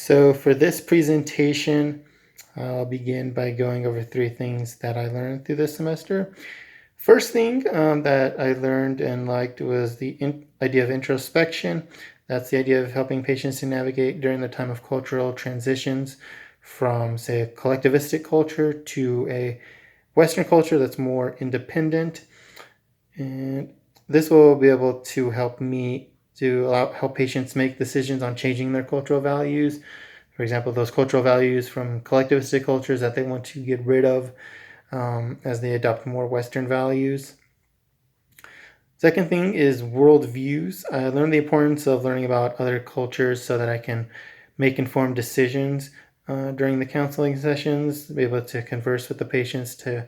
So for this presentation, I'll begin by going over three things that I learned through this semester. First thing that I learned and liked was the idea of introspection. That's the idea of helping patients to navigate during the time of cultural transitions from, say, a collectivistic culture to a Western culture that's more independent. And this will be able to help me to help patients make decisions on changing their cultural values. For example, those cultural values from collectivistic cultures that they want to get rid of as they adopt more Western values. Second thing is worldviews. I learned the importance of learning about other cultures so that I can make informed decisions during the counseling sessions, be able to converse with the patients to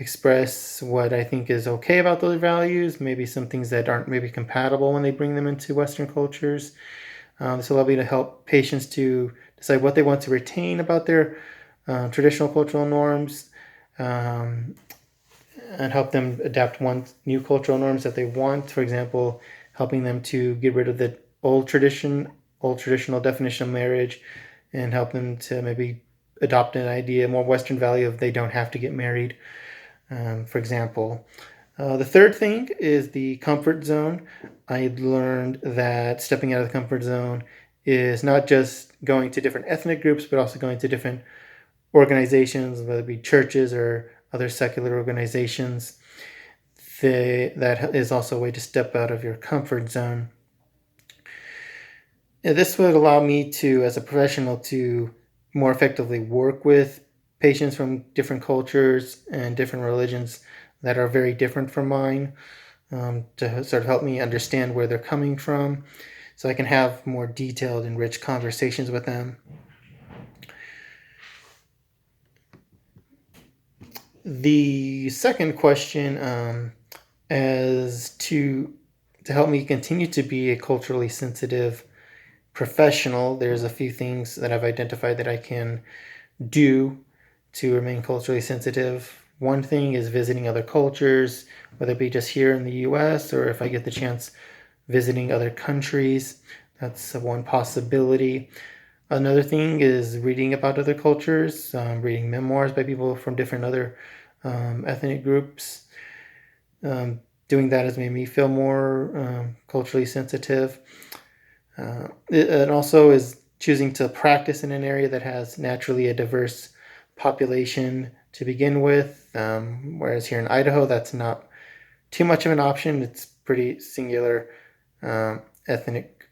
express what I think is okay about those values, maybe some things that aren't maybe compatible when they bring them into Western cultures. This will allow me to help patients to decide what they want to retain about their traditional cultural norms um, and help them adapt new cultural norms that they want. For example, helping them to get rid of the old traditional definition of marriage and help them to maybe adopt an idea, more Western value of they don't have to get married, for example. The third thing is the comfort zone. I learned that stepping out of the comfort zone is not just going to different ethnic groups, but also going to different organizations, whether it be churches or other secular organizations. That is also a way to step out of your comfort zone. And this would allow me to, as a professional, to more effectively work with patients from different cultures and different religions that are very different from mine, to sort of help me understand where they're coming from so I can have more detailed and rich conversations with them. The second question, as to help me continue to be a culturally sensitive professional, there's a few things that I've identified that I can do to remain culturally sensitive. One thing is visiting other cultures, whether it be just here in the US or if I get the chance visiting other countries. That's one possibility. Another thing is reading about other cultures, reading memoirs by people from different other ethnic groups. Doing that has made me feel more culturally sensitive. It also is choosing to practice in an area that has naturally a diverse population to begin with, whereas here in Idaho, that's not too much of an option. It's pretty singular ethnic.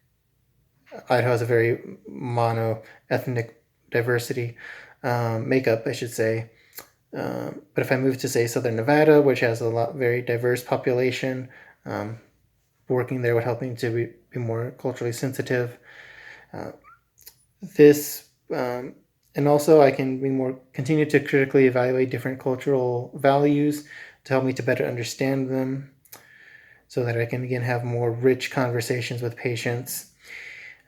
Idaho has a very mono-ethnic diversity makeup, I should say. But if I move to, say, Southern Nevada, which has a very diverse population, working there would help me to be more culturally sensitive. And also I can continue to critically evaluate different cultural values to help me to better understand them, so that I can again have more rich conversations with patients.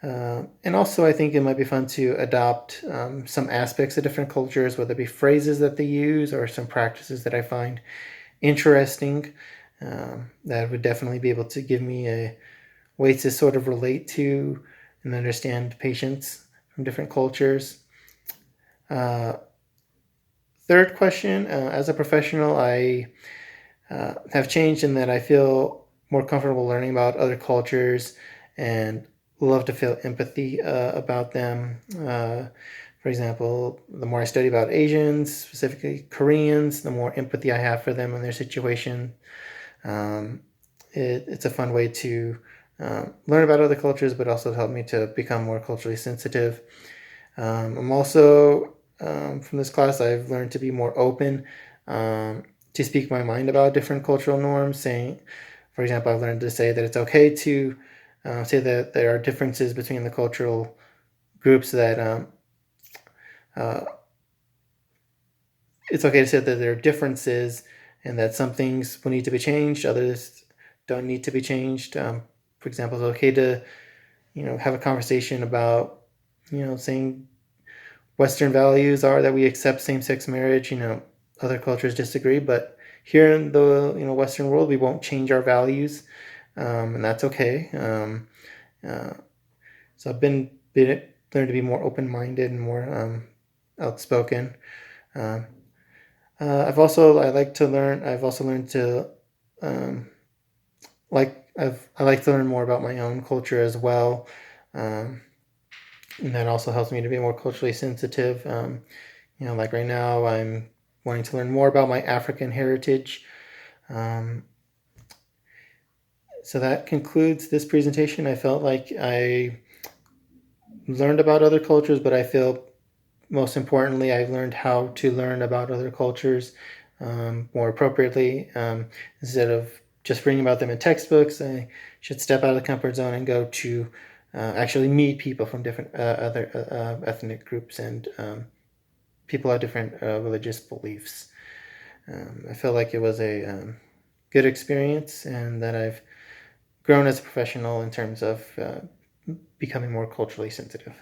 And also, I think it might be fun to adopt some aspects of different cultures, whether it be phrases that they use or some practices that I find interesting. That would definitely be able to give me a way to sort of relate to and understand patients from different cultures. Third question, as a professional, I have changed in that I feel more comfortable learning about other cultures and love to feel empathy about them. For example, the more I study about Asians, specifically Koreans, the more empathy I have for them and their situation. It's a fun way to learn about other cultures, but also help me to become more culturally sensitive. I'm also, from this class, I've learned to be more open, to speak my mind about different cultural norms. Saying, for example, I've learned to say that it's okay to say that there are differences between the cultural groups, that it's okay to say that there are differences and that some things will need to be changed, others don't need to be changed. For example, it's okay to, have a conversation about, saying Western values are that we accept same-sex marriage. Other cultures disagree, but here in the Western world, we won't change our values, and that's okay. So I've been learned to be more open-minded and more outspoken. Um, I've also learned to um, I like to learn more about my own culture as well. Um, and that also helps me to be more culturally sensitive. Like right now, I'm wanting to learn more about my African heritage. Um, so that concludes this presentation. I felt like I learned about other cultures, but I feel most importantly, I've learned how to learn about other cultures more appropriately. Instead of just reading about them in textbooks, I should step out of the comfort zone and go to actually meet people from different other ethnic groups and people have different religious beliefs. I feel like it was a good experience and that I've grown as a professional in terms of becoming more culturally sensitive.